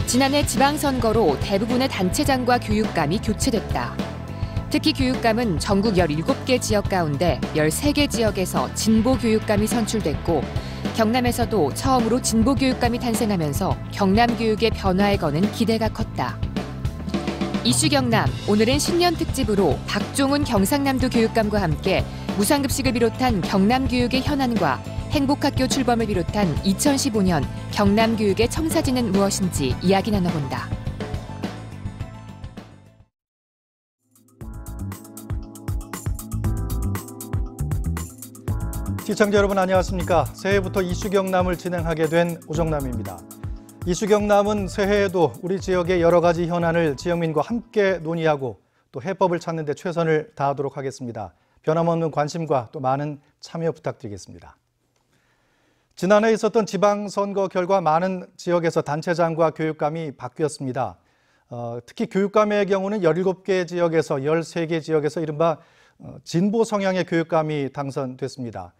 지난해 지방선거로 대부분의 단체장과 교육감이 교체됐다. 특히 교육감은 전국 17개 지역 가운데 13개 지역에서 진보 교육감이 선출됐고 경남에서도 처음으로 진보 교육감이 탄생하면서 경남 교육의 변화에 거는 기대가 컸다. 이슈 경남, 오늘은 신년 특집으로 박종훈 경상남도 교육감과 함께 무상급식을 비롯한 경남 교육의 현안과 행복학교 출범을 비롯한 2015년 경남 교육의 청사진은 무엇인지 이야기 나눠본다. 시청자 여러분 안녕하십니까? 새해부터 이슈 경남을 진행하게 된 오정남입니다. 이슈 경남은 새해에도 우리 지역의 여러 가지 현안을 지역민과 함께 논의하고 또 해법을 찾는 데 최선을 다하도록 하겠습니다. 변함없는 관심과 또 많은 참여 부탁드리겠습니다. 지난해 있었던 지방선거 결과 많은 지역에서 단체장과 교육감이 바뀌었습니다. 특히 교육감의 경우는 17개 지역에서 13개 지역에서 이른바 진보 성향의 교육감이 당선됐습니다.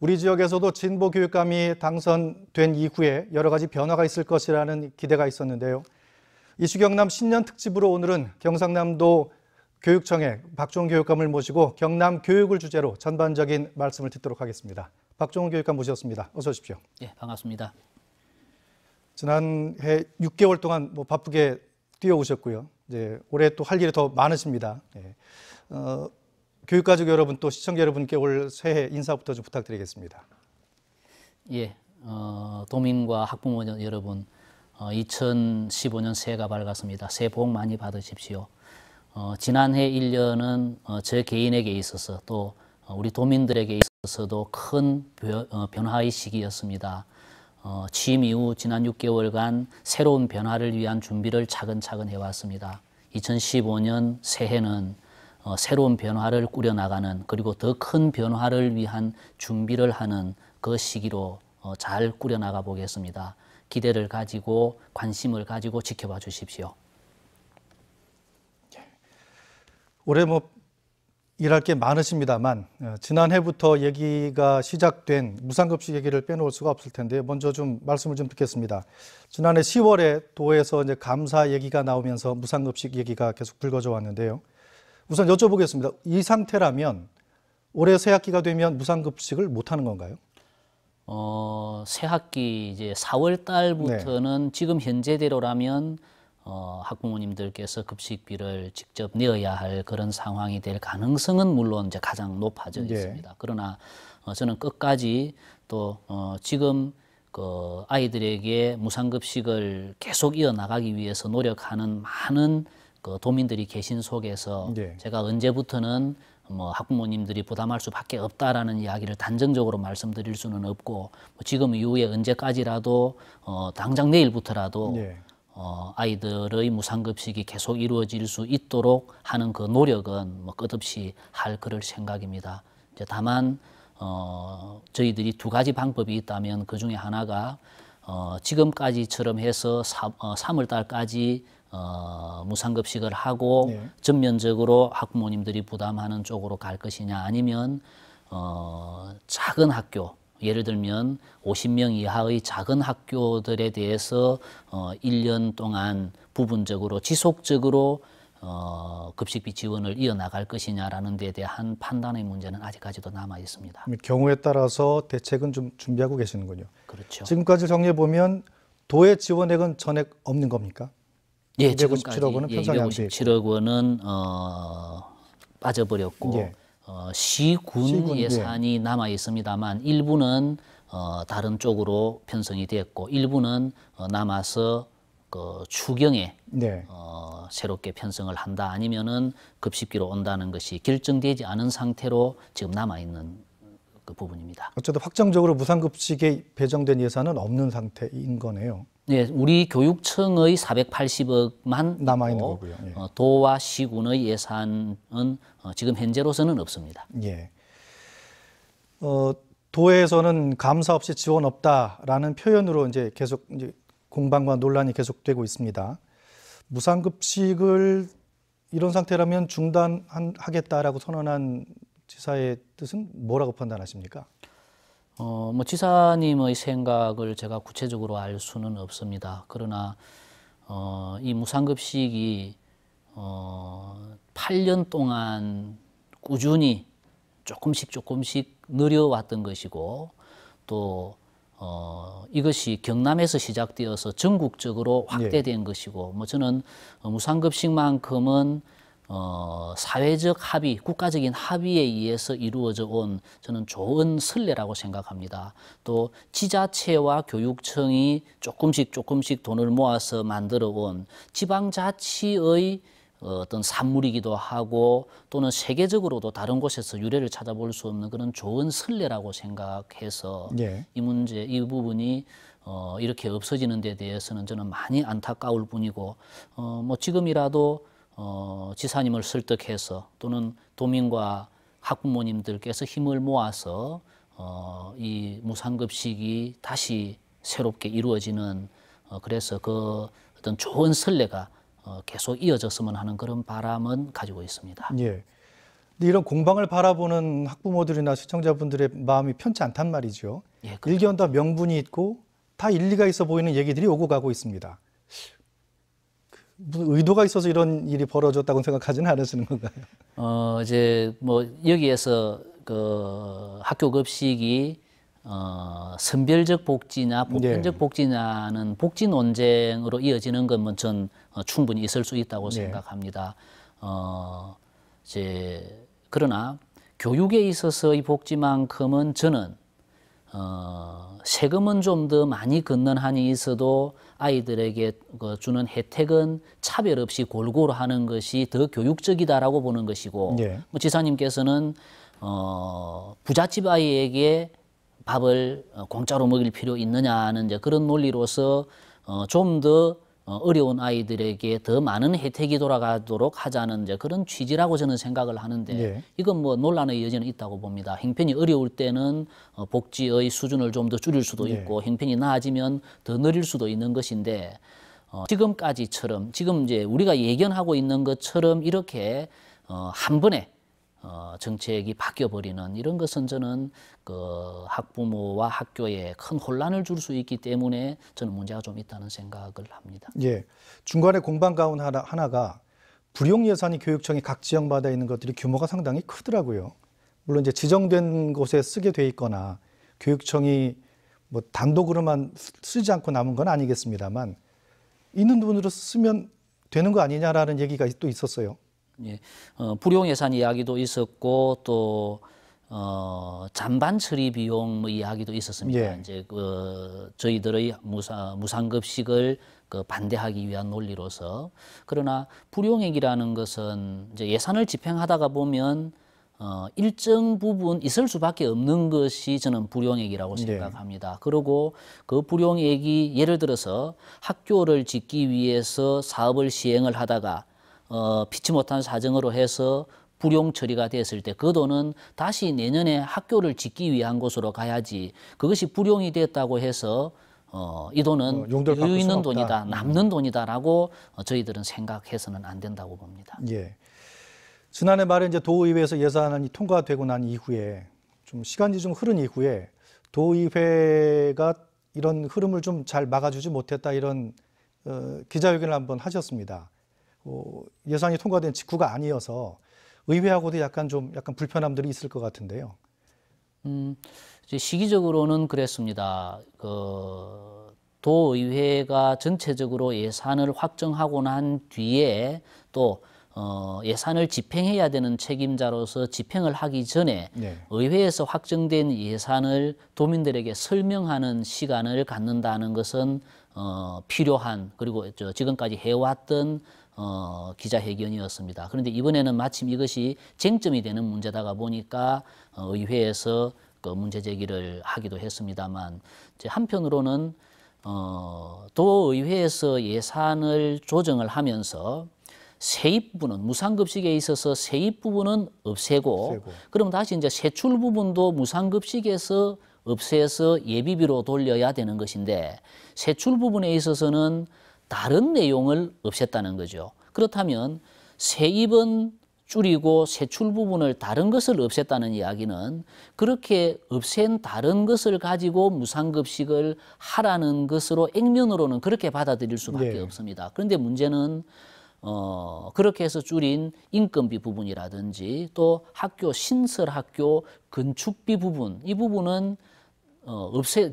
우리 지역에서도 진보 교육감이 당선된 이후에 여러 가지 변화가 있을 것이라는 기대가 있었는데요. 이슈 경남 신년 특집으로 오늘은 경상남도 교육청의 박종훈 교육감을 모시고 경남 교육을 주제로 전반적인 말씀을 듣도록 하겠습니다. 박종훈 교육감 모셨습니다. 어서 오십시오. 예, 반갑습니다. 지난해 6개월 동안 바쁘게 뛰어오셨고요. 이제 올해 또 할 일이 더 많으십니다. 예. 교육가족 여러분 또 시청자 여러분께 올 새해 인사부터 좀 부탁드리겠습니다. 예, 도민과 학부모 여러분, 2015년 새해가 밝았습니다. 새해 복 많이 받으십시오. 지난해 1년은 저 개인에게 있어서 또 우리 도민들에게 있어서도 큰 변화의 시기였습니다. 취임 이후 지난 6개월간 새로운 변화를 위한 준비를 차근차근 해왔습니다. 2015년 새해는 새로운 변화를 꾸려나가는 그리고 더 큰 변화를 위한 준비를 하는 그 시기로 잘 꾸려나가 보겠습니다. 기대를 가지고 관심을 가지고 지켜봐 주십시오. 올해 일할 게 많으십니다만 지난해부터 얘기가 시작된 무상급식 얘기를 빼놓을 수가 없을 텐데 먼저 좀 말씀을 좀 듣겠습니다. 지난해 10월에 도에서 이제 감사 얘기가 나오면서 무상급식 얘기가 계속 불거져 왔는데요. 우선 여쭤보겠습니다. 이 상태라면 올해 새 학기가 되면 무상급식을 못 하는 건가요? 새 학기 이제 4월 달부터는 지금 현재대로라면 학부모님들께서 급식비를 직접 내어야 할 그런 상황이 될 가능성은 물론 이제 가장 높아져 있습니다. 그러나 저는 끝까지 또 지금 그 아이들에게 무상급식을 계속 이어나가기 위해서 노력하는 많은 그 도민들이 계신 속에서 제가 언제부터는 학부모님들이 부담할 수밖에 없다라는 이야기를 단정적으로 말씀드릴 수는 없고 지금 이후에 언제까지라도 당장 내일부터라도 아이들의 무상급식이 계속 이루어질 수 있도록 하는 그 노력은 끝없이 할 그럴 생각입니다. 이제 다만 저희들이 두 가지 방법이 있다면 그 중에 하나가 지금까지처럼 해서 3월 달까지 무상급식을 하고 전면적으로 학부모님들이 부담하는 쪽으로 갈 것이냐 아니면 작은 학교 예를 들면 50명 이하의 작은 학교들에 대해서 1년 동안 부분적으로 지속적으로 급식비 지원을 이어나갈 것이냐라는 데 대한 판단의 문제는 아직까지도 남아 있습니다. 경우에 따라서 대책은 좀 준비하고 계시는군요. 그렇죠. 지금까지 정리해 보면 도의 지원액은 전액 없는 겁니까? 예, 257억 원은 편성이 안 돼 있고. 257억 원은 빠져버렸고 시군 예산이 남아 있습니다만 일부는 다른 쪽으로 편성이 됐고 일부는 남아서 그 추경에 새롭게 편성을 한다 아니면은 급식비로 온다는 것이 결정되지 않은 상태로 지금 남아 있는 그 부분입니다. 어쨌든 확정적으로 무상급식에 배정된 예산은 없는 상태인 거네요. 네, 우리 교육청의 480억만 남아 있는 거고요. 도와 시군의 예산은 지금 현재로서는 없습니다. 예. 도에서는 감사 없이 지원 없다라는 표현으로 이제 계속 공방과 논란이 계속되고 있습니다. 무상급식을 이런 상태라면 중단하겠다라고 선언한 지사의 뜻은 뭐라고 판단하십니까? 지사님의 생각을 제가 구체적으로 알 수는 없습니다. 그러나 이 무상급식이 8년 동안 꾸준히 조금씩 늘어왔던 것이고 또 이것이 경남에서 시작되어서 전국적으로 확대된 것이고 뭐 저는 무상급식만큼은 사회적 합의, 국가적인 합의에 의해서 이루어져 온 저는 좋은 선례라고 생각합니다. 또 지자체와 교육청이 조금씩 돈을 모아서 만들어 온 지방자치의 어떤 산물이기도 하고 또는 세계적으로도 다른 곳에서 유래를 찾아볼 수 없는 그런 좋은 선례라고 생각해서 이 문제, 이 부분이 이렇게 없어지는 데 대해서는 저는 많이 안타까울 뿐이고 뭐 지금이라도 지사님을 설득해서 또는 도민과 학부모님들께서 힘을 모아서 이 무상급식이 다시 새롭게 이루어지는 그래서 그 어떤 좋은 선례가 계속 이어졌으면 하는 그런 바람은 가지고 있습니다. 예. 근데 이런 공방을 바라보는 학부모들이나 시청자분들의 마음이 편치 않단 말이죠. 예, 일견 다 명분이 있고 다 일리가 있어 보이는 얘기들이 오고 가고 있습니다. 무슨 의도가 있어서 이런 일이 벌어졌다고 생각하지는 않으시는 건가요? 이제 뭐 여기에서 그 학교 급식이 선별적 복지냐 보편적 복지냐는 복지 논쟁으로 이어지는 건 전 충분히 있을 수 있다고 생각합니다. 이제 그러나 교육에 있어서의 복지만큼은 저는 세금은 좀 더 많이 걷는 한이 있어도 아이들에게 주는 혜택은 차별 없이 골고루 하는 것이 더 교육적이다라고 보는 것이고 뭐 지사님께서는 부잣집 아이에게 밥을 공짜로 먹일 필요 있느냐는 이제 그런 논리로서 좀 더 어려운 아이들에게 더 많은 혜택이 돌아가도록 하자는 이제 그런 취지라고 저는 생각을 하는데 이건 뭐 논란의 여지는 있다고 봅니다. 형편이 어려울 때는 복지의 수준을 좀 더 줄일 수도 있고 형편이 나아지면 더 늘릴 수도 있는 것인데 지금까지처럼 지금 이제 우리가 예견하고 있는 것처럼 이렇게 한 번에 정책이 바뀌어버리는 이런 것은 저는 그 학부모와 학교에 큰 혼란을 줄 수 있기 때문에 저는 문제가 좀 있다는 생각을 합니다. 예, 중간에 공방 가운 하나가 불용 예산이 교육청이 각 지역마다 있는 것들이 규모가 상당히 크더라고요. 물론 이제 지정된 곳에 쓰게 돼 있거나 교육청이 뭐 단독으로만 쓰지 않고 남은 건 아니겠습니다만 있는 돈으로 쓰면 되는 거 아니냐라는 얘기가 또 있었어요. 예, 불용 예산 이야기도 있었고 또 잔반 처리 비용 뭐 이야기도 있었습니다. 이제 저희들의 무상급식을 반대하기 위한 논리로서 그러나 불용액이라는 것은 이제 예산을 집행하다가 보면 일정 부분 있을 수밖에 없는 것이 저는 불용액이라고 생각합니다. 그리고 그 불용액이 예를 들어서 학교를 짓기 위해서 사업을 시행을 하다가 피치 못한 사정으로 해서 불용 처리가 됐을 때 그 돈은 다시 내년에 학교를 짓기 위한 곳으로 가야지 그것이 불용이 됐다고 해서 이 돈은 여유 있는 돈이다, 남는 돈이다라고 저희들은 생각해서는 안 된다고 봅니다. 예. 지난해 말에 이제 도의회에서 예산안이 통과되고 난 이후에 좀 시간이 좀 흐른 이후에 도의회가 이런 흐름을 좀 잘 막아주지 못했다 이런 기자회견을 한번 하셨습니다. 예산이 통과된 직후가 아니어서 의회하고도 약간 불편함들이 있을 것 같은데요. 이제 시기적으로는 그랬습니다. 도의회가 전체적으로 예산을 확정하고 난 뒤에 또 예산을 집행해야 되는 책임자로서 집행을 하기 전에 의회에서 확정된 예산을 도민들에게 설명하는 시간을 갖는다는 것은 필요한 그리고 지금까지 해왔던 기자회견이었습니다. 그런데 이번에는 마침 이것이 쟁점이 되는 문제다가 보니까 의회에서 그 문제 제기를 하기도 했습니다만 이제 한편으로는 도의회에서 예산을 조정을 하면서 세입 부분은 무상급식에 있어서 세입 부분은 없애고 그럼 다시 이제 세출 부분도 무상급식에서 없애서 예비비로 돌려야 되는 것인데 세출 부분에 있어서는 다른 내용을 없앴다는 거죠. 그렇다면 세입은 줄이고 세출 부분을 다른 것을 없앴다는 이야기는 그렇게 없앤 다른 것을 가지고 무상급식을 하라는 것으로 액면으로는 그렇게 받아들일 수밖에 없습니다. 그런데 문제는 그렇게 해서 줄인 인건비 부분이라든지 또 학교 신설학교 건축비 부분, 이 부분은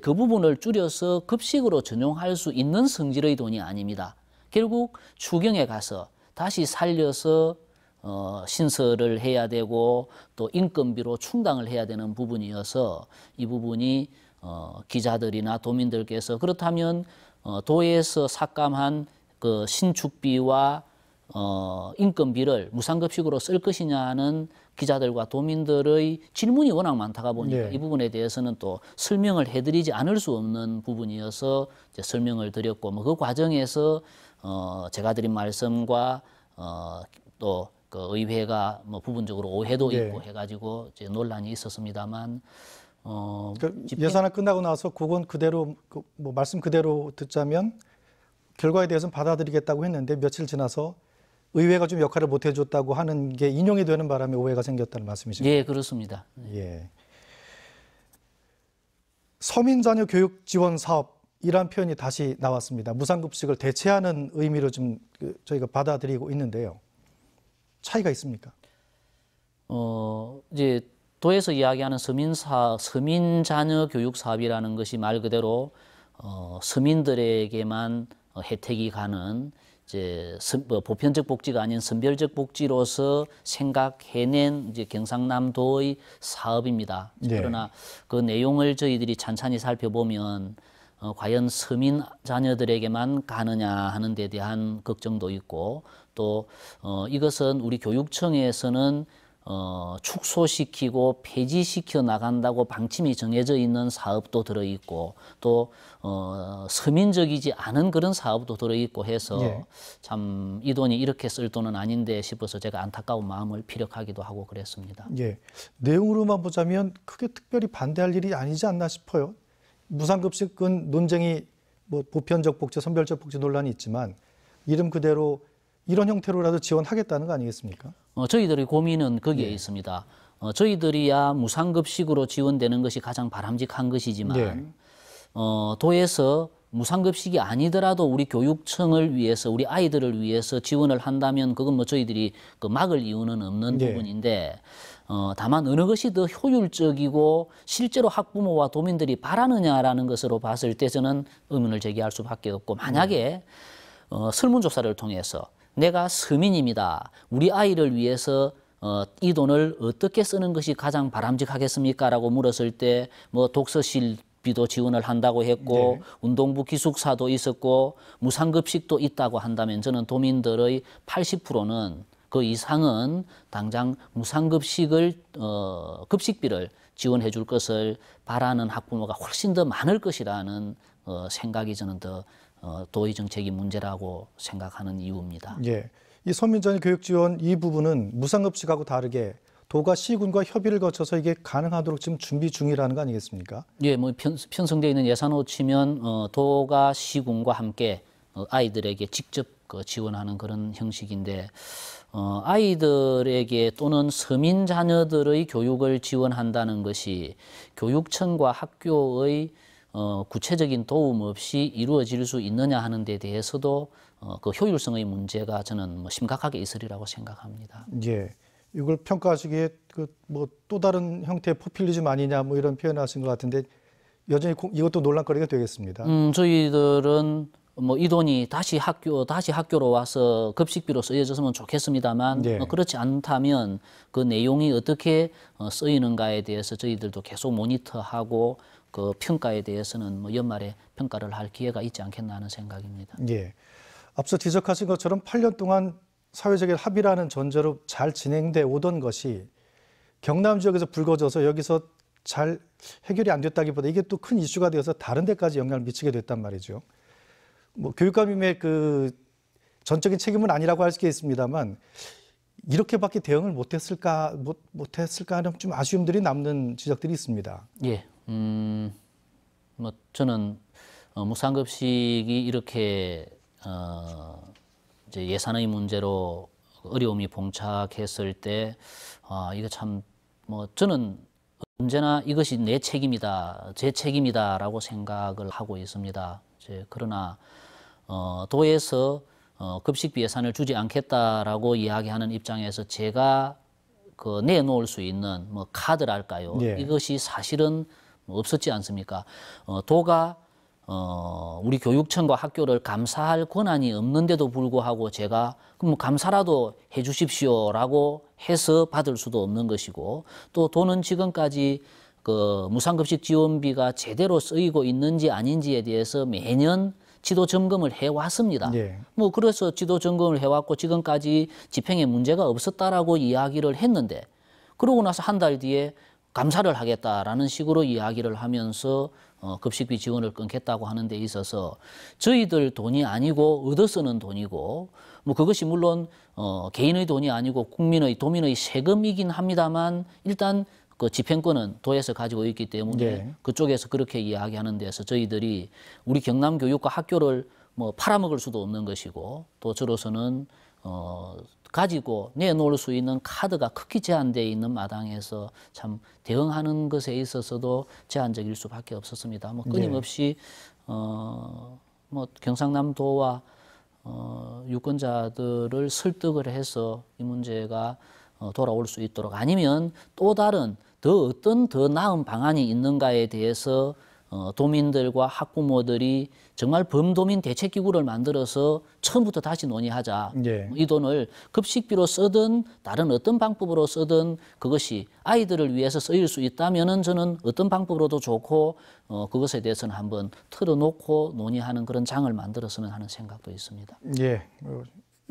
그 부분을 줄여서 급식으로 전용할 수 있는 성질의 돈이 아닙니다. 결국 추경에 가서 다시 살려서 신설을 해야 되고 또 인건비로 충당을 해야 되는 부분이어서 이 부분이 기자들이나 도민들께서 그렇다면 도에서 삭감한 그 신축비와 인건비를 무상급식으로 쓸 것이냐 하는 기자들과 도민들의 질문이 워낙 많다가 보니까 이 부분에 대해서는 또 설명을 해드리지 않을 수 없는 부분이어서 이제 설명을 드렸고 뭐 그 과정에서 제가 드린 말씀과 또 그 의회가 뭐 부분적으로 오해도 있고 해가지고 이제 논란이 있었습니다만 예산안 끝나고 나서 그건 그대로 뭐 말씀 그대로 듣자면 결과에 대해서는 받아들이겠다고 했는데 며칠 지나서 의회가 좀 역할을 못 해줬다고 하는 게 인용이 되는 바람에 오해가 생겼다는 말씀이시죠? 예, 그렇습니다. 예. 서민자녀 교육 지원 사업이란 표현이 다시 나왔습니다. 무상급식을 대체하는 의미로 좀 저희가 받아들이고 있는데요. 차이가 있습니까? 이제 도에서 이야기하는 서민자녀 교육 사업이라는 것이 말 그대로 서민들에게만 혜택이 가는 이제 보편적 복지가 아닌 선별적 복지로서 생각해낸 이제 경상남도의 사업입니다. 그러나 그 내용을 저희들이 찬찬히 살펴보면 과연 서민 자녀들에게만 가느냐 하는 데 대한 걱정도 있고 또 이것은 우리 교육청에서는 축소시키고 폐지시켜 나간다고 방침이 정해져 있는 사업도 들어있고 또 서민적이지 않은 그런 사업도 들어있고 해서 참 이 돈이 이렇게 쓸 돈은 아닌데 싶어서 제가 안타까운 마음을 피력하기도 하고 그랬습니다. 예, 내용으로만 보자면 크게 특별히 반대할 일이 아니지 않나 싶어요. 무상급식은 논쟁이 뭐 보편적 복지, 선별적 복지 논란이 있지만 이름 그대로 이런 형태로라도 지원하겠다는 거 아니겠습니까? 저희들의 고민은 거기에 있습니다. 저희들이야 무상급식으로 지원되는 것이 가장 바람직한 것이지만 도에서 무상급식이 아니더라도 우리 교육청을 위해서 우리 아이들을 위해서 지원을 한다면 그건 뭐 저희들이 그 막을 이유는 없는 부분인데 다만 어느 것이 더 효율적이고 실제로 학부모와 도민들이 바라느냐라는 것으로 봤을 때 저는 의문을 제기할 수밖에 없고 만약에 설문조사를 통해서 내가 서민입니다. 우리 아이를 위해서 이 돈을 어떻게 쓰는 것이 가장 바람직하겠습니까? 라고 물었을 때 뭐 독서실비도 지원을 한다고 했고 운동부 기숙사도 있었고 무상급식도 있다고 한다면 저는 도민들의 80%는 그 이상은 당장 무상급식을 급식비를 지원해 줄 것을 바라는 학부모가 훨씬 더 많을 것이라는 생각이 저는 더 도의 정책이 문제라고 생각하는 이유입니다. 예, 이 서민자녀 교육 지원 이 부분은 무상급식하고 다르게 도가 시군과 협의를 거쳐서 이게 가능하도록 지금 준비 중이라는 거 아니겠습니까? 예, 뭐 편성되어 있는 예산으로 치면 도가 시군과 함께 아이들에게 직접 지원하는 그런 형식인데 아이들에게 또는 서민 자녀들의 교육을 지원한다는 것이 교육청과 학교의 구체적인 도움 없이 이루어질 수 있느냐 하는 데 대해서도 그 효율성의 문제가 저는 뭐 심각하게 있으리라고 생각합니다. 예, 이걸 평가하시기에 뭐 또 다른 형태의 포퓰리즘 아니냐 뭐 이런 표현을 하신 것 같은데 여전히 이것도 논란거리가 되겠습니다. 저희들은 뭐 이 돈이 다시 학교로 와서 급식비로 쓰여졌으면 좋겠습니다만 그렇지 않다면 그 내용이 어떻게 쓰이는가에 대해서 저희들도 계속 모니터하고 그 평가에 대해서는 뭐 연말에 평가를 할 기회가 있지 않겠나 하는 생각입니다. 예, 앞서 지적하신 것처럼 8년 동안 사회적인 합의라는 전제로 잘 진행돼 오던 것이 경남 지역에서 불거져서 여기서 잘 해결이 안 됐다기보다 이게 또 큰 이슈가 되어서 다른 데까지 영향을 미치게 됐단 말이죠. 뭐 교육감님의 그 전적인 책임은 아니라고 할 수 있습니다만 이렇게밖에 대응을 못했을까 하는 좀 아쉬움들이 남는 지적들이 있습니다. 예, 뭐 저는 무상급식이 이렇게 이제 예산의 문제로 어려움이 봉착했을 때 이거 참 뭐 저는 언제나 이것이 내 책임이다, 제 책임이다라고 생각을 하고 있습니다. 그러나 도에서 급식비 예산을 주지 않겠다라고 이야기하는 입장에서 제가 내놓을 수 있는 뭐 카드랄까요? 예. 이것이 사실은 없었지 않습니까? 도가 우리 교육청과 학교를 감사할 권한이 없는데도 불구하고 제가 그럼 감사라도 해 주십시오라고 해서 받을 수도 없는 것이고, 또 도는 지금까지 무상급식 지원비가 제대로 쓰이고 있는지 아닌지에 대해서 매년 지도 점검을 해왔습니다. 예. 뭐 그래서 지도 점검을 해왔고 지금까지 집행에 문제가 없었다라고 이야기를 했는데, 그러고 나서 한 달 뒤에 감사를 하겠다라는 식으로 이야기를 하면서 급식비 지원을 끊겠다고 하는 데 있어서 저희들 돈이 아니고 얻어 쓰는 돈이고, 뭐 그것이 물론 개인의 돈이 아니고 국민의 도민의 세금이긴 합니다만, 일단 그 집행권은 도에서 가지고 있기 때문에 네. 그쪽에서 그렇게 이야기하는 데서 저희들이 우리 경남 교육과 학교를 뭐 팔아먹을 수도 없는 것이고, 또 저로서는 가지고 내놓을 수 있는 카드가 극히 제한되어 있는 마당에서 참 대응하는 것에 있어서도 제한적일 수밖에 없었습니다. 뭐 끊임없이 뭐 경상남도와 유권자들을 설득을 해서 이 문제가 돌아올 수 있도록, 아니면 또 다른 어떤 더 나은 방안이 있는가에 대해서 도민들과 학부모들이 정말 범도민 대책기구를 만들어서 처음부터 다시 논의하자. 예. 이 돈을 급식비로 쓰든 다른 어떤 방법으로 쓰든 그것이 아이들을 위해서 쓰일 수 있다면은 저는 어떤 방법으로도 좋고 그것에 대해서는 한번 틀어놓고 논의하는 그런 장을 만들었으면 하는 생각도 있습니다. 예.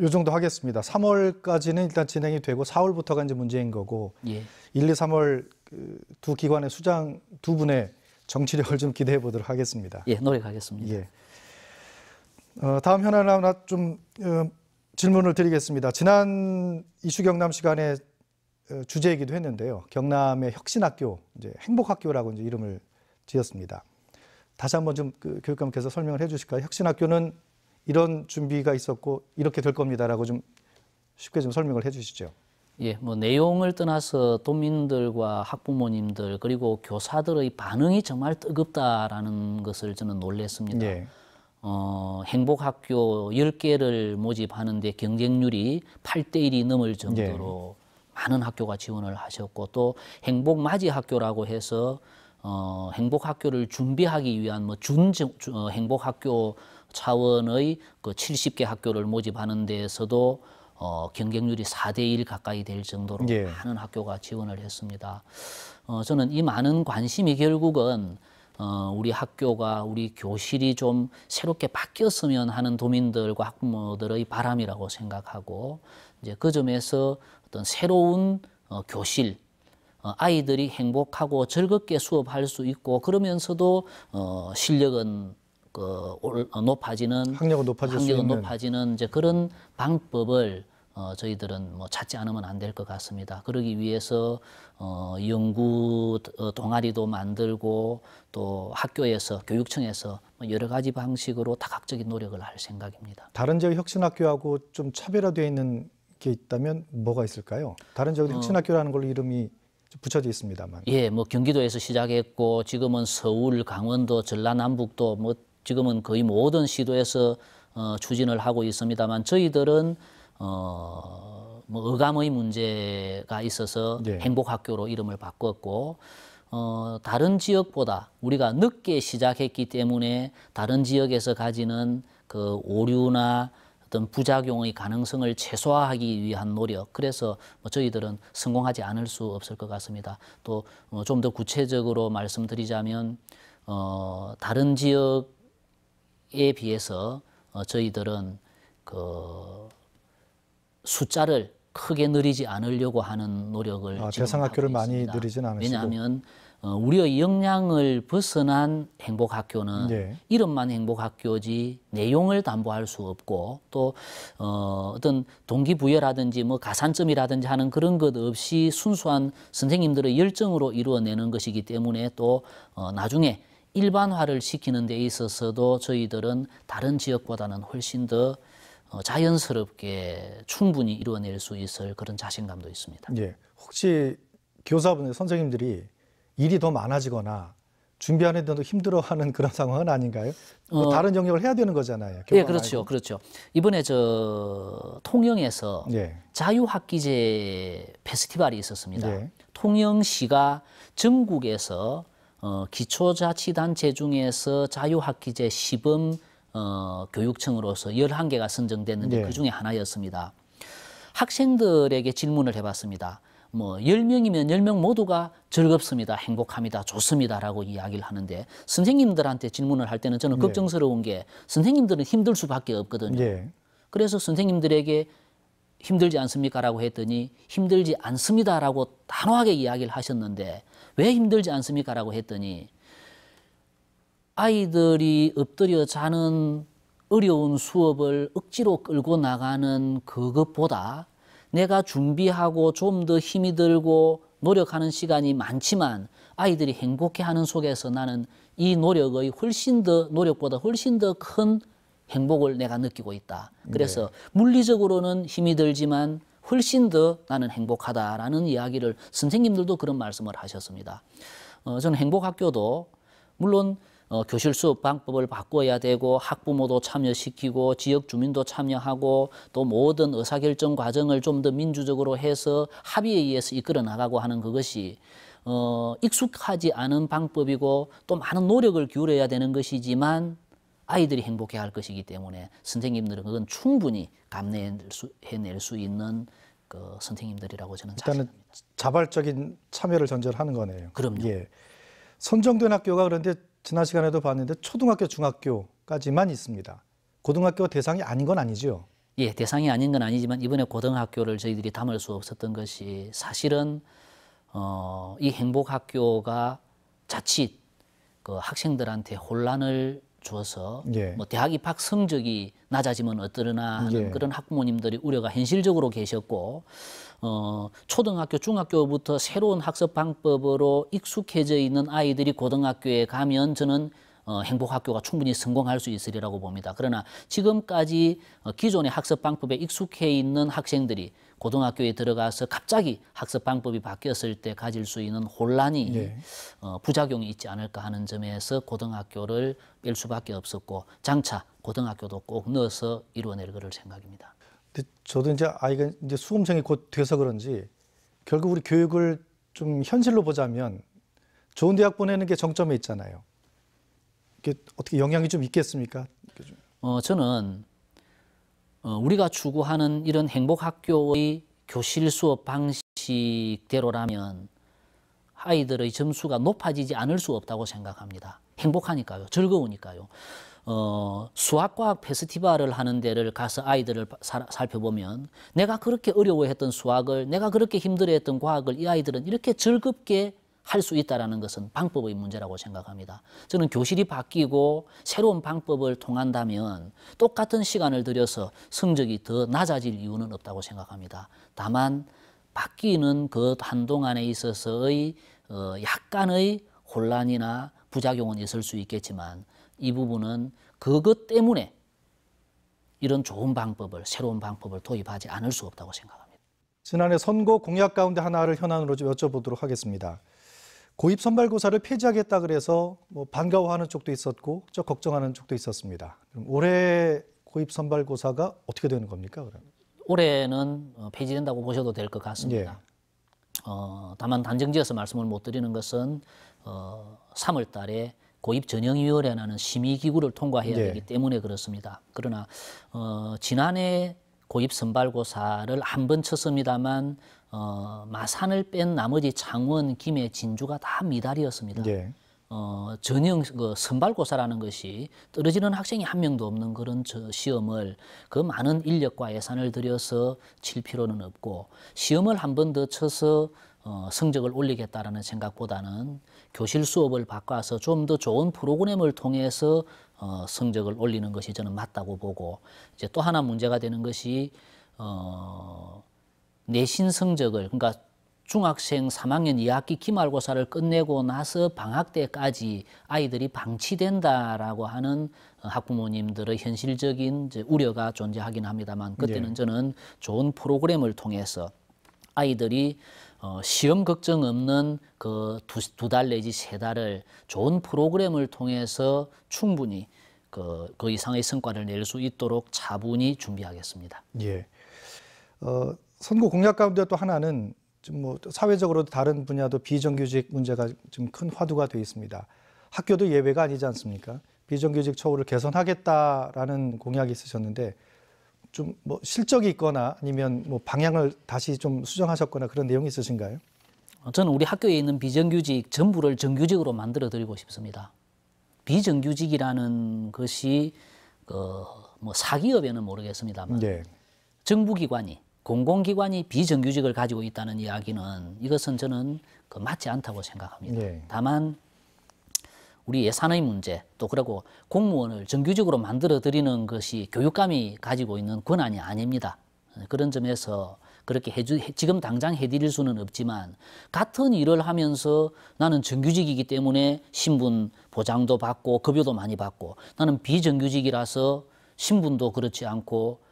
요 정도 하겠습니다. 3월까지는 일단 진행이 되고 4월부터가 이제 문제인 거고, 예. 1, 2, 3월 두 기관의 수장 두 분의 정치력을 좀 기대해 보도록 하겠습니다. 예, 노력하겠습니다. 예. 다음 현안 하나 좀 질문을 드리겠습니다. 지난 이슈 경남 시간에 주제이기도 했는데요. 경남의 혁신학교, 이제 행복학교라고 이제 이름을 지었습니다. 다시 한번 좀 교육감께서 설명을 해주실까요? 혁신학교는 이런 준비가 있었고 이렇게 될 겁니다라고 좀 쉽게 좀 설명을 해주시죠. 예, 뭐 내용을 떠나서 도민들과 학부모님들 그리고 교사들의 반응이 정말 뜨겁다라는 것을 저는 놀랐습니다. 예. 행복학교 10개를 모집하는데 경쟁률이 8대1이 넘을 정도로 많은 학교가 지원을 하셨고, 또 행복맞이학교라고 해서 행복학교를 준비하기 위한 뭐 행복학교 차원의 그 70개 학교를 모집하는 데에서도 경쟁률이 4대1 가까이 될 정도로 많은 학교가 지원을 했습니다. 저는 이 많은 관심이 결국은 우리 학교가, 우리 교실이 좀 새롭게 바뀌었으면 하는 도민들과 학부모들의 바람이라고 생각하고, 이제 그 점에서 어떤 새로운 교실, 아이들이 행복하고 즐겁게 수업할 수 있고, 그러면서도 실력은 높아지는, 학력은 높아지는 이제 그런 방법을 저희들은 뭐 찾지 않으면 안 될 것 같습니다. 그러기 위해서 연구 동아리도 만들고, 또 학교에서, 교육청에서 여러 가지 방식으로 다각적인 노력을 할 생각입니다. 다른 지역 혁신학교하고 좀 차별화되어 있는 게 있다면 뭐가 있을까요? 다른 지역 혁신학교라는 걸로 이름이 붙여져 있습니다만. 예, 뭐 경기도에서 시작했고 지금은 서울, 강원도, 전라남북도 뭐 지금은 거의 모든 시도에서 추진을 하고 있습니다만, 저희들은 뭐 어감의 문제가 있어서 행복학교로 이름을 바꿨고, 다른 지역보다 우리가 늦게 시작했기 때문에 다른 지역에서 가지는 그 오류나 어떤 부작용의 가능성을 최소화하기 위한 노력, 그래서 뭐 저희들은 성공하지 않을 수 없을 것 같습니다. 또 좀 더 구체적으로 말씀드리자면 다른 지역에 비해서 저희들은 그 숫자를 크게 늘리지 않으려고 하는 노력을 대상학교를 많이 늘리진 않으시고. 왜냐하면 우리의 역량을 벗어난 행복학교는 이름만 행복학교지 내용을 담보할 수 없고, 또 어떤 동기부여라든지 뭐 가산점이라든지 하는 그런 것 없이 순수한 선생님들의 열정으로 이루어내는 것이기 때문에, 또 나중에 일반화를 시키는 데 있어서도 저희들은 다른 지역보다는 훨씬 더 자연스럽게 충분히 이루어낼 수 있을 그런 자신감도 있습니다. 예. 혹시 교사분들, 선생님들이 일이 더 많아지거나 준비하는 데도 힘들어하는 그런 상황은 아닌가요? 뭐 다른 영역을 해야 되는 거잖아요. 네, 그렇죠, 그렇죠. 이번에 통영에서 예. 자유학기제 페스티벌이 있었습니다. 예. 통영시가 전국에서 기초자치단체 중에서 자유학기제 시범 교육청으로서 11개가 선정됐는데 예. 그 중에 하나였습니다. 학생들에게 질문을 해봤습니다. 뭐 10명이면 10명 모두가 즐겁습니다, 행복합니다, 좋습니다라고 이야기를 하는데 선생님들한테 질문을 할 때는 저는 예. 걱정스러운 게 선생님들은 힘들 수밖에 없거든요. 예. 그래서 선생님들에게 힘들지 않습니까라고 했더니 힘들지 않습니다라고 단호하게 이야기를 하셨는데 왜 힘들지 않습니까라고 했더니 아이들이 엎드려 자는 어려운 수업을 억지로 끌고 나가는 그것보다 내가 준비하고 좀 더 힘이 들고 노력하는 시간이 많지만 아이들이 행복해하는 속에서 나는 이 노력의 노력보다 훨씬 더 큰 행복을 내가 느끼고 있다. 그래서 물리적으로는 힘이 들지만 훨씬 더 나는 행복하다라는 이야기를 선생님들도 그런 말씀을 하셨습니다. 저는 행복학교도 물론 교실 수업 방법을 바꿔야 되고 학부모도 참여시키고 지역 주민도 참여하고 또 모든 의사결정 과정을 좀 더 민주적으로 해서 합의에 의해서 이끌어 나가고 하는 그것이 익숙하지 않은 방법이고 또 많은 노력을 기울여야 되는 것이지만 아이들이 행복해할 것이기 때문에 선생님들은 그건 충분히 감내해낼 수 있는 그 선생님들이라고 저는 일단은 자신합니다. 자발적인 참여를 전제하는 거네요. 그럼요. 예. 선정된 학교가 그런데 지난 시간에도 봤는데 초등학교, 중학교까지만 있습니다. 고등학교 대상이 아닌 건 아니죠? 예, 대상이 아닌 건 아니지만 이번에 고등학교를 저희들이 담을 수 없었던 것이 사실은 이 행복학교가 자칫 그 학생들한테 혼란을 주어서 예. 뭐 대학 입학 성적이 낮아지면 어떠려나 하는 예. 그런 학부모님들이 우려가 현실적으로 계셨고 초등학교, 중학교부터 새로운 학습 방법으로 익숙해져 있는 아이들이 고등학교에 가면 저는 행복학교가 충분히 성공할 수 있으리라고 봅니다. 그러나 지금까지 기존의 학습 방법에 익숙해 있는 학생들이 고등학교에 들어가서 갑자기 학습 방법이 바뀌었을 때 가질 수 있는 혼란이 예. 부작용이 있지 않을까 하는 점에서 고등학교를 뺄 수밖에 없었고 장차 고등학교도 꼭 넣어서 이루어낼 거를 생각입니다. 근데 저도 이제 아이가 이제 수험생이 곧 돼서 그런지 결국 우리 교육을 좀 현실로 보자면 좋은 대학 보내는 게 정점에 있잖아요. 이게 어떻게 영향이 좀 있겠습니까? 저는 우리가 추구하는 이런 행복학교의 교실 수업 방식대로라면 아이들의 점수가 높아지지 않을 수 없다고 생각합니다. 행복하니까요. 즐거우니까요. 수학과학 페스티벌을 하는 데를 가서 아이들을 살펴보면 내가 그렇게 어려워했던 수학을 내가 그렇게 힘들어했던 과학을 이 아이들은 이렇게 즐겁게 할 수 있다는 것은 방법의 문제라고 생각합니다. 저는 교실이 바뀌고 새로운 방법을 통한다면 똑같은 시간을 들여서 성적이 더 낮아질 이유는 없다고 생각합니다. 다만 바뀌는 그 한동안에 있어서의 약간의 혼란이나 부작용은 있을 수 있겠지만 이 부분은 그것 때문에 이런 좋은 방법을, 새로운 방법을 도입하지 않을 수 없다고 생각합니다. 지난해 선거 공약 가운데 하나를 현안으로 좀 여쭤보도록 하겠습니다. 고입 선발고사를 폐지하겠다 그래서 뭐 반가워하는 쪽도 있었고 좀 걱정하는 쪽도 있었습니다. 그럼 올해 고입 선발고사가 어떻게 되는 겁니까? 그러면? 올해는 폐지된다고 보셔도 될 것 같습니다. 예. 다만 단정지어서 말씀을 못 드리는 것은 3월 달에 고입전형위원회라는 심의기구를 통과해야 예. 되기 때문에 그렇습니다. 그러나 지난해 고입 선발고사를 한 번 쳤습니다만 마산을 뺀 나머지 창원, 김해, 진주가 다 미달이었습니다. 예. 전형 선발고사라는 것이 떨어지는 학생이 한 명도 없는 그런 시험을 그 많은 인력과 예산을 들여서 칠 필요는 없고 시험을 한 번 더 쳐서 성적을 올리겠다라는 생각보다는 교실 수업을 바꿔서 좀 더 좋은 프로그램을 통해서 성적을 올리는 것이 저는 맞다고 보고 이제 또 하나 문제가 되는 것이 내신 성적을 그러니까 중학생 3학년 2학기 기말고사를 끝내고 나서 방학 때까지 아이들이 방치된다라고 하는 학부모님들의 현실적인 이제 우려가 존재하긴 합니다만 그때는 저는 좋은 프로그램을 통해서 아이들이 시험 걱정 없는 그 두 달 내지 세 달을 좋은 프로그램을 통해서 충분히 그 이상의 성과를 낼 수 있도록 차분히 준비하겠습니다. 예. 선거 공약 가운데 또 하나는 좀 뭐 사회적으로도 다른 분야도 비정규직 문제가 좀 큰 화두가 되어 있습니다. 학교도 예외가 아니지 않습니까? 비정규직 처우를 개선하겠다라는 공약이 있으셨는데 좀 뭐 실적이 있거나 아니면 뭐 방향을 다시 좀 수정하셨거나 그런 내용이 있으신가요? 저는 우리 학교에 있는 비정규직 전부를 정규직으로 만들어 드리고 싶습니다. 비정규직이라는 것이 뭐 사기업에는 모르겠습니다만 네. 정부기관이 공공기관이 비정규직을 가지고 있다는 이야기는 이것은 저는 맞지 않다고 생각합니다. 네. 다만 우리 예산의 문제 또 그리고 공무원을 정규직으로 만들어 드리는 것이 교육감이 가지고 있는 권한이 아닙니다. 그런 점에서 그렇게 지금 당장 해드릴 수는 없지만 같은 일을 하면서 나는 정규직이기 때문에 신분 보장도 받고 급여도 많이 받고 나는 비정규직이라서 신분도 그렇지 않고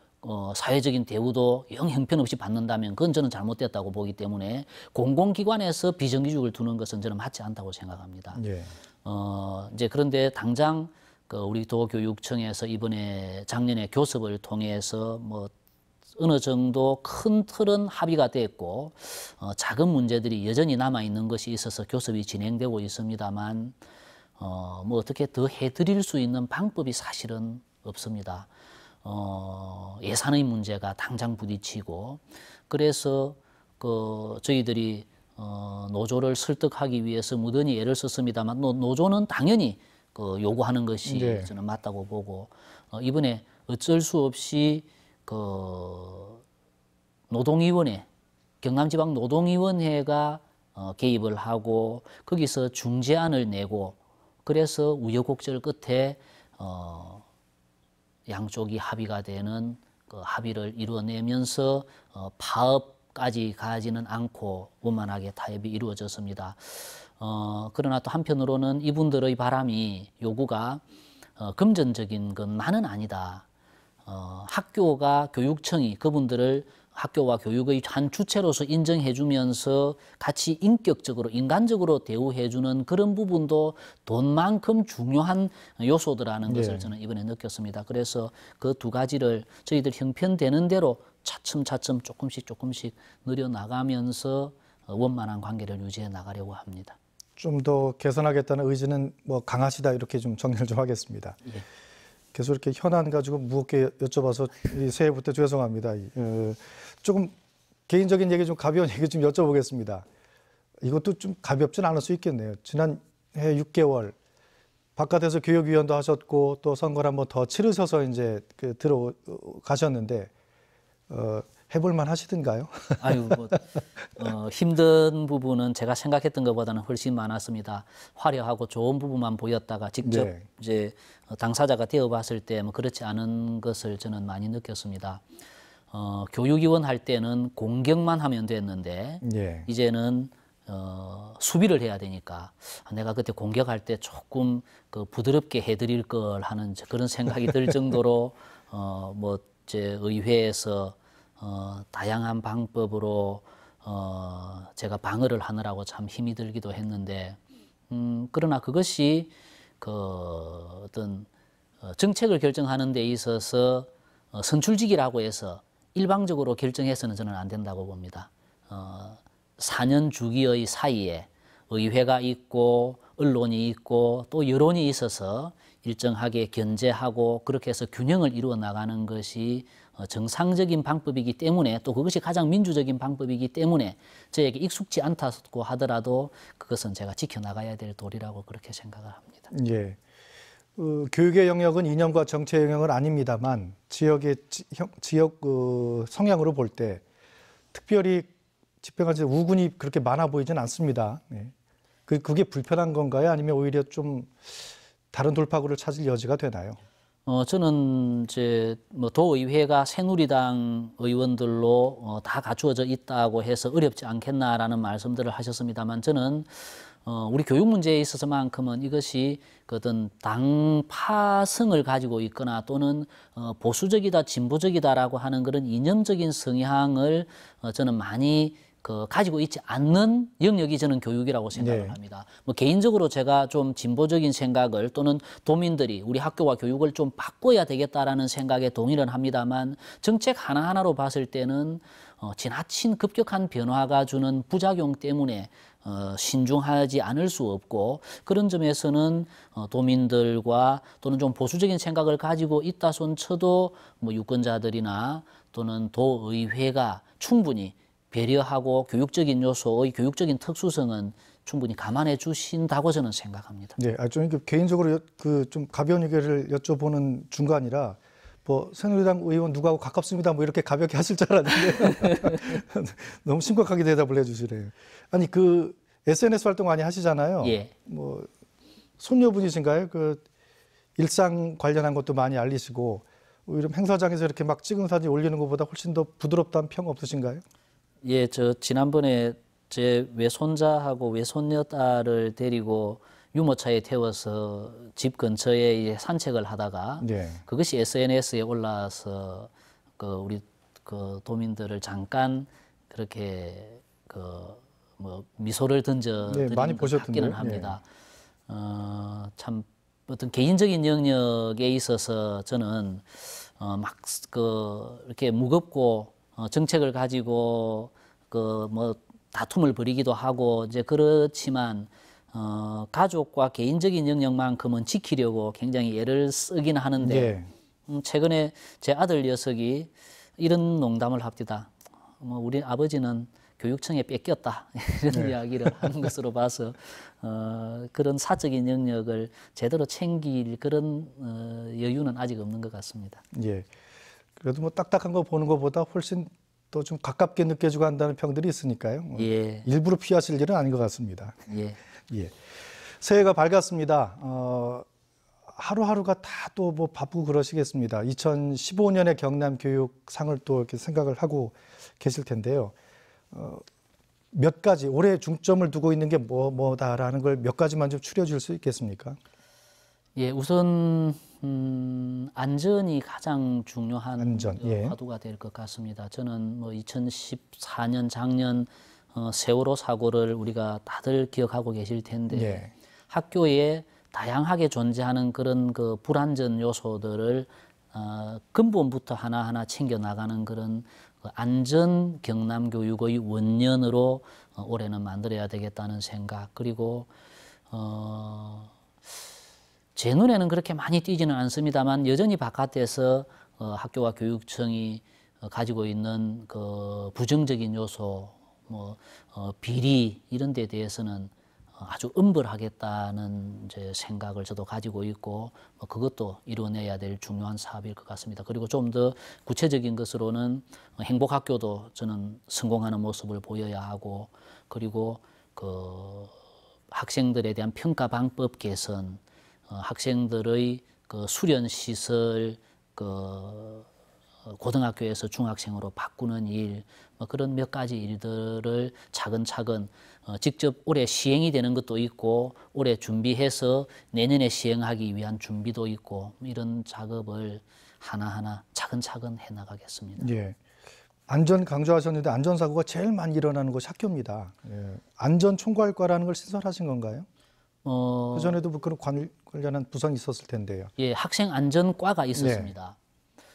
사회적인 대우도 영 형편없이 받는다면 그건 저는 잘못됐다고 보기 때문에 공공기관에서 비정규직을 두는 것은 저는 맞지 않다고 생각합니다. 예. 이제 그런데 당장 우리 도교육청에서 작년에 교섭을 통해서 뭐 어느 정도 큰 틀은 합의가 됐고 작은 문제들이 여전히 남아 있는 것이 있어서 교섭이 진행되고 있습니다만 뭐 어떻게 더 해드릴 수 있는 방법이 사실은 없습니다. 예산의 문제가 당장 부딪히고 그래서 저희들이 노조를 설득하기 위해서 무던히 애를 썼습니다만 노조는 당연히 요구하는 것이 네. 저는 맞다고 보고 이번에 어쩔 수 없이 노동위원회 경남지방 노동위원회가 개입을 하고 거기서 중재안을 내고 그래서 우여곡절 끝에 양쪽이 합의가 되는 합의를 이루어내면서 파업까지 가지는 않고 원만하게 타협이 이루어졌습니다. 그러나 또 한편으로는 이분들의 요구가 금전적인 것만은 아니다. 학교가 교육청이 그분들을 학교와 교육의 한 주체로서 인정해주면서 같이 인격적으로 인간적으로 대우해주는 그런 부분도 돈만큼 중요한 요소더라는 것을 저는 이번에 느꼈습니다. 그래서 그 두 가지를 저희들 형편되는 대로 차츰차츰 조금씩 늘려나가면서 원만한 관계를 유지해 나가려고 합니다. 좀 더 개선하겠다는 의지는 뭐 강하시다 이렇게 좀 정리를 좀 하겠습니다. 예. 계속 이렇게 현안 가지고 무겁게 여쭤봐서 새해부터 죄송합니다. 조금 개인적인 얘기 좀 가벼운 얘기 좀 여쭤보겠습니다. 이것도 좀 가볍진 않을 수 있겠네요. 지난해 6개월 바깥에서 교육위원도 하셨고 또 선거를 한번 더 치르셔서 이제 들어가셨는데 해볼만 하시던가요? 아유, 힘든 부분은 제가 생각했던 것보다는 훨씬 많았습니다. 화려하고 좋은 부분만 보였다가 직접 이제 당사자가 되어봤을 때 뭐 그렇지 않은 것을 저는 많이 느꼈습니다. 교육위원 할 때는 공격만 하면 됐는데 이제는 수비를 해야 되니까 내가 그때 공격할 때 조금 부드럽게 해드릴 걸 하는 그런 생각이 들 정도로 제 의회에서 다양한 방법으로 제가 방어를 하느라고 참 힘이 들기도 했는데 그러나 그것이 어떤 정책을 결정하는 데 있어서 선출직이라고 해서 일방적으로 결정해서는 저는 안 된다고 봅니다. 4년 주기의 사이에 의회가 있고 언론이 있고 또 여론이 있어서 일정하게 견제하고 그렇게 해서 균형을 이루어 나가는 것이 정상적인 방법이기 때문에 또 그것이 가장 민주적인 방법이기 때문에 저에게 익숙지 않다고 하더라도 그것은 제가 지켜나가야 될 도리라고 그렇게 생각을 합니다. 예. 교육의 영역은 이념과 정치의 영역은 아닙니다만 지역 성향으로 볼 때 특별히 집행하지 우군이 그렇게 많아 보이진 않습니다. 네. 그게 불편한 건가요? 아니면 오히려 좀 다른 돌파구를 찾을 여지가 되나요? 저는 이제 뭐 도의회가 새누리당 의원들로 다 갖추어져 있다고 해서 어렵지 않겠나라는 말씀들을 하셨습니다만 저는 우리 교육 문제에 있어서만큼은 이것이 그 어떤 당파성을 가지고 있거나 또는 보수적이다 진보적이다라고 하는 그런 이념적인 성향을 저는 많이 가지고 있지 않는 영역이 저는 교육이라고 생각을 합니다. 뭐 개인적으로 제가 좀 진보적인 생각을 또는 도민들이 우리 학교와 교육을 좀 바꿔야 되겠다라는 생각에 동의를 합니다만 정책 하나하나로 봤을 때는 지나친 급격한 변화가 주는 부작용 때문에 신중하지 않을 수 없고 그런 점에서는 도민들과 또는 좀 보수적인 생각을 가지고 있다 손 쳐도 뭐 유권자들이나 또는 도의회가 충분히 배려하고 교육적인 요소의 교육적인 특수성은 충분히 감안해 주신다고 저는 생각합니다. 네, 좀 개인적으로 좀 가벼운 얘기를 여쭤보는 중간이라 뭐 새누리당 의원 누구하고 가깝습니다 뭐 이렇게 가볍게 하실 줄 알았는데 너무 심각하게 대답을 해주시네요. 아니 SNS 활동 많이 하시잖아요. 예. 뭐 손녀분이신가요? 일상 관련한 것도 많이 알리시고 오히려 행사장에서 이렇게 막 찍은 사진 올리는 것보다 훨씬 더 부드럽다는 평 없으신가요? 예, 저 지난번에 제 외손자하고 외손녀 딸을 데리고 유모차에 태워서 집 근처에 산책을 하다가 그것이 SNS에 올라와서 우리 도민들을 잠깐 그렇게 뭐 미소를 던져드린 것 같기는 합니다. 참 어떤 개인적인 영역에 있어서 저는 막 이렇게 무겁고 정책을 가지고 뭐 다툼을 벌이기도 하고 이제 그렇지만 가족과 개인적인 영역만큼은 지키려고 굉장히 애를 쓰긴 하는데 최근에 제 아들 녀석이 이런 농담을 합니다. 뭐 우리 아버지는 교육청에 뺏겼다 이런 이야기를 하는 것으로 봐서 그런 사적인 영역을 제대로 챙길 그런 여유는 아직 없는 것 같습니다. 예. 그래도 뭐 딱딱한 거 보는 것보다 훨씬 더 좀 가깝게 느껴지고 한다는 평들이 있으니까요. 예. 일부러 피하실 일은 아닌 것 같습니다. 예. 예. 새해가 밝았습니다. 하루하루가 다 또 뭐 바쁘고 그러시겠습니다. 2015년의 경남 교육상을 또 이렇게 생각을 하고 계실 텐데요. 몇 가지 올해 중점을 두고 있는 게 뭐다라는 걸 몇 가지만 좀 추려줄 수 있겠습니까? 예, 우선 안전이 가장 중요한 화두가 될 것 같습니다. 저는 뭐 2014년 작년 세월호 사고를 우리가 다들 기억하고 계실 텐데 학교에 다양하게 존재하는 그런 불안전 요소들을 근본부터 하나하나 챙겨 나가는 그런 안전 경남 교육의 원년으로 올해는 만들어야 되겠다는 생각. 그리고 제 눈에는 그렇게 많이 띄지는 않습니다만 여전히 바깥에서 학교와 교육청이 가지고 있는 부정적인 요소, 뭐 비리 이런 데 대해서는 아주 엄벌하겠다는 이제 생각을 저도 가지고 있고 그것도 이루어내야 될 중요한 사업일 것 같습니다. 그리고 좀 더 구체적인 것으로는 행복학교도 저는 성공하는 모습을 보여야 하고 그리고 학생들에 대한 평가 방법 개선, 학생들의 수련 시설 고등학교에서 중학생으로 바꾸는 일, 뭐 그런 몇 가지 일들을 차근차근 직접 올해 시행이 되는 것도 있고 올해 준비해서 내년에 시행하기 위한 준비도 있고 이런 작업을 하나하나 차근차근 해나가겠습니다. 예. 안전 강조하셨는데 안전사고가 제일 많이 일어나는 곳이 학교입니다. 예. 안전총괄과라는 걸 신설하신 건가요? 그전에도 뭐 그런 관련한 부서가 있었을 텐데요. 예, 학생안전과가 있었습니다.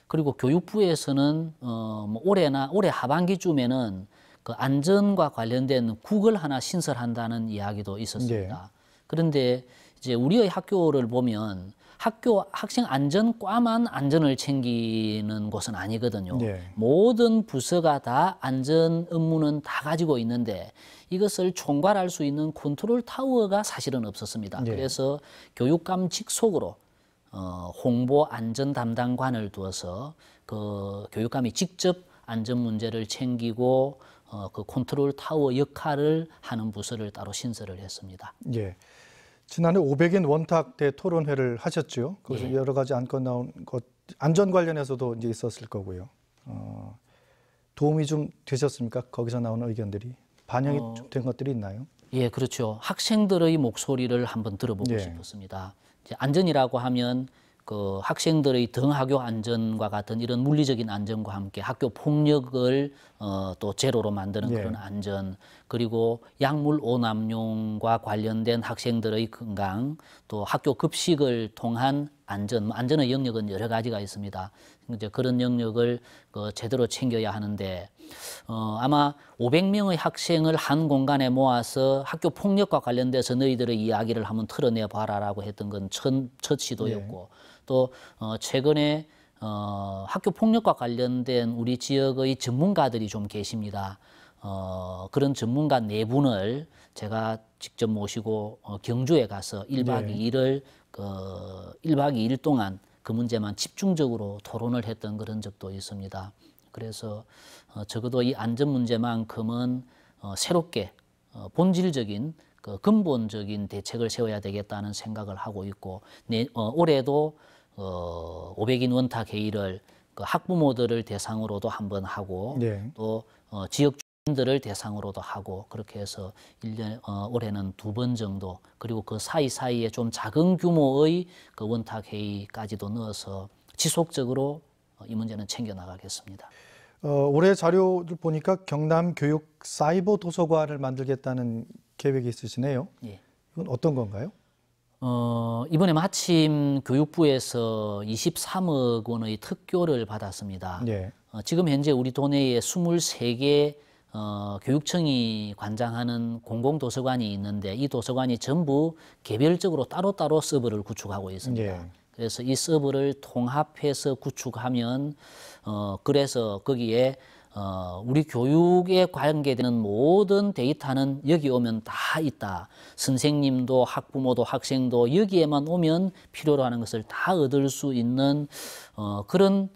그리고 교육부에서는 뭐 올해 하반기쯤에는 그 안전과 관련된 국을 하나 신설한다는 이야기도 있었습니다. 그런데 이제 우리의 학교를 보면 학생 안전과만 안전을 챙기는 곳은 아니거든요. 모든 부서가 다 안전 업무는 다 가지고 있는데 이것을 총괄할 수 있는 컨트롤 타워가 사실은 없었습니다. 그래서 교육감 직속으로 홍보 안전 담당관을 두어서 교육감이 직접 안전 문제를 챙기고 컨트롤 타워 역할을 하는 부서를 따로 신설을 했습니다. 예. 지난해 500인 원탁 대토론회를 하셨죠. 거기서 예. 여러 가지 안건 나온 것, 안전 관련해서도 이제 있었을 거고요. 도움이 좀 되셨습니까? 거기서 나오는 의견들이 반영이 좀 된 것들이 있나요? 예, 그렇죠. 학생들의 목소리를 한번 들어보고 예. 싶었습니다. 이제 안전이라고 하면 그 학생들의 등하교 안전과 같은 이런 물리적인 안전과 함께 학교 폭력을 또 제로로 만드는 예. 그런 안전, 그리고 약물 오남용과 관련된 학생들의 건강, 또 학교 급식을 통한 안전, 안전의 영역은 여러 가지가 있습니다. 이제 그런 영역을 제대로 챙겨야 하는데 아마 500명의 학생을 한 공간에 모아서 학교 폭력과 관련돼서 너희들의 이야기를 한번 털어내 봐라라고 했던 건 첫 시도였고, 또 최근에 학교 폭력과 관련된 우리 지역의 전문가들이 좀 계십니다. 그런 전문가 네 분을 제가 직접 모시고 경주에 가서 1박 2일을 1박 2일 동안 그 문제만 집중적으로 토론을 했던 그런 적도 있습니다. 그래서 적어도 이 안전 문제만큼은 새롭게 본질적인 근본적인 대책을 세워야 되겠다는 생각을 하고 있고, 올해도 500인 원탁 회의를 학부모들을 대상으로도 한번 하고 네. 또 지역 주민들을 대상으로도 하고, 그렇게 해서 1년, 올해는 2번 정도, 그리고 그 사이사이에 좀 작은 규모의 그 원탁 회의까지도 넣어서 지속적으로 이 문제는 챙겨나가겠습니다. 올해 자료를 보니까 경남 교육 사이버 도서관을 만들겠다는 계획이 있으시네요. 예. 이건 어떤 건가요? 이번에 마침 교육부에서 23억 원의 특교를 받았습니다. 예. 지금 현재 우리 도내에 23개 교육청이 관장하는 공공도서관이 있는데, 이 도서관이 전부 개별적으로 따로따로 서버를 구축하고 있습니다. 예. 그래서 이 서버를 통합해서 구축하면 그래서 거기에 우리 교육에 관계되는 모든 데이터는 여기 오면 다 있다. 선생님도 학부모도 학생도 여기에만 오면 필요로 하는 것을 다 얻을 수 있는 그런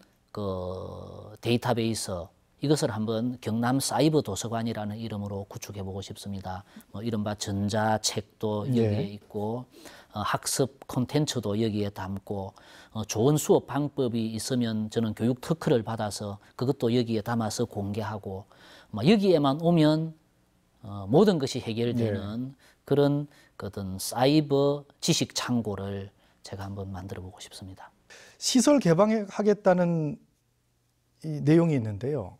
데이터베이스, 이것을 한번 경남 사이버 도서관이라는 이름으로 구축해 보고 싶습니다. 이른바 전자책도 여기에 있고 학습 콘텐츠도 여기에 담고 좋은 수업 방법이 있으면 저는 교육 특허를 받아서 그것도 여기에 담아서 공개하고, 여기에만 오면 모든 것이 해결되는 그런 어떤 사이버 지식 창고를 제가 한번 만들어 보고 싶습니다. 시설 개방하겠다는 이 내용이 있는데요.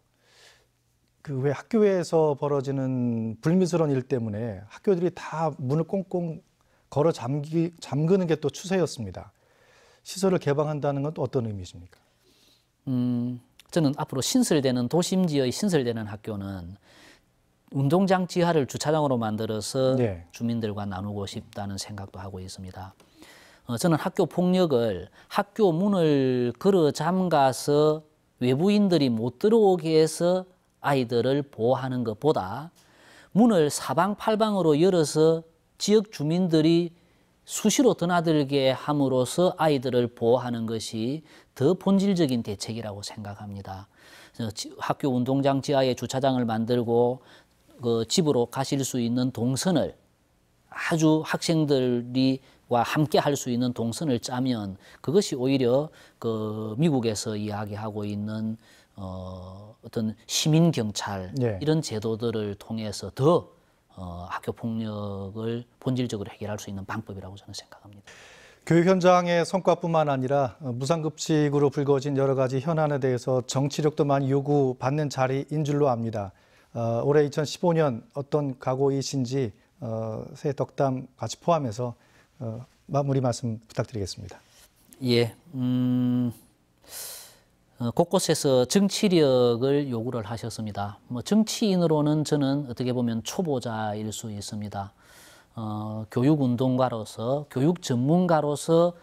그 왜 학교에서 벌어지는 불미스러운 일 때문에 학교들이 다 문을 꽁꽁 걸어 잠그는 게 또 추세였습니다. 시설을 개방한다는 건 또 어떤 의미십니까? 저는 앞으로 신설되는 도심지의 신설되는 학교는 운동장 지하를 주차장으로 만들어서 주민들과 나누고 싶다는 생각도 하고 있습니다. 저는 학교 폭력을 학교 문을 걸어 잠가서 외부인들이 못 들어오게 해서 아이들을 보호하는 것보다 문을 사방팔방으로 열어서 지역 주민들이 수시로 드나들게 함으로써 아이들을 보호하는 것이 더 본질적인 대책이라고 생각합니다. 학교 운동장 지하에 주차장을 만들고 그 집으로 가실 수 있는 동선을 아주 학생들과 함께 할 수 있는 동선을 짜면 그것이 오히려 그 미국에서 이야기하고 있는 어떤 시민 경찰 이런 제도들을 통해서 더 학교 폭력을 본질적으로 해결할 수 있는 방법이라고 저는 생각합니다. 교육 현장의 성과뿐만 아니라 무상급식으로 불거진 여러 가지 현안에 대해서 정치력도 많이 요구받는 자리인 줄로 압니다. 올해 2015년 어떤 각오이신지 새해 덕담 같이 포함해서 마무리 말씀 부탁드리겠습니다. 예, 곳곳에서 정치력을 요구를 하셨습니다. 정치인으로는 저는 어떻게 보면 초보자일 수 있습니다. 교육운동가로서, 교육 전문가로서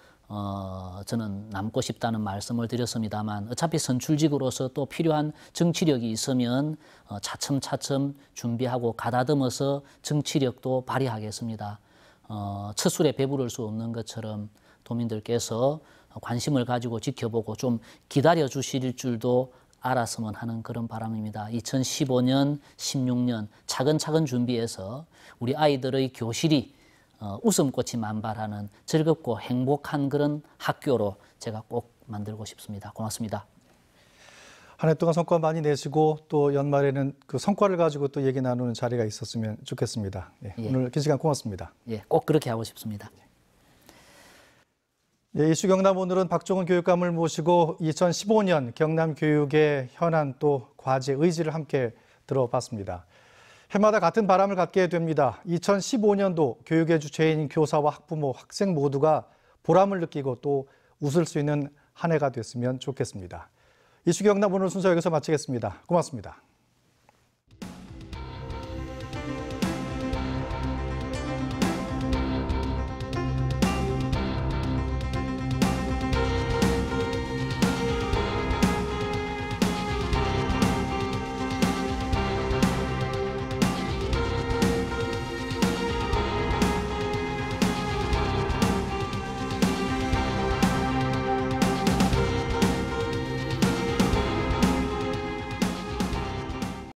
저는 남고 싶다는 말씀을 드렸습니다만, 어차피 선출직으로서 또 필요한 정치력이 있으면 차츰차츰 준비하고 가다듬어서 정치력도 발휘하겠습니다. 첫 술에 배부를 수 없는 것처럼 도민들께서 관심을 가지고 지켜보고 좀 기다려 주실 줄도 알았으면 하는 그런 바람입니다. 2015년, 16년 차근차근 준비해서 우리 아이들의 교실이 웃음꽃이 만발하는 즐겁고 행복한 그런 학교로 제가 꼭 만들고 싶습니다. 고맙습니다. 한 해 동안 성과 많이 내시고 또 연말에는 그 성과를 가지고 또 얘기 나누는 자리가 있었으면 좋겠습니다. 예, 오늘 긴 시간 고맙습니다. 예, 꼭 그렇게 하고 싶습니다. 예, 이슈 경남 오늘은 박종훈 교육감을 모시고 2015년 경남 교육의 현안 또 과제 의지를 함께 들어봤습니다. 해마다 같은 바람을 갖게 됩니다. 2015년도 교육의 주체인 교사와 학부모, 학생 모두가 보람을 느끼고 또 웃을 수 있는 한 해가 됐으면 좋겠습니다. 이슈 경남 오늘 순서 여기서 마치겠습니다. 고맙습니다.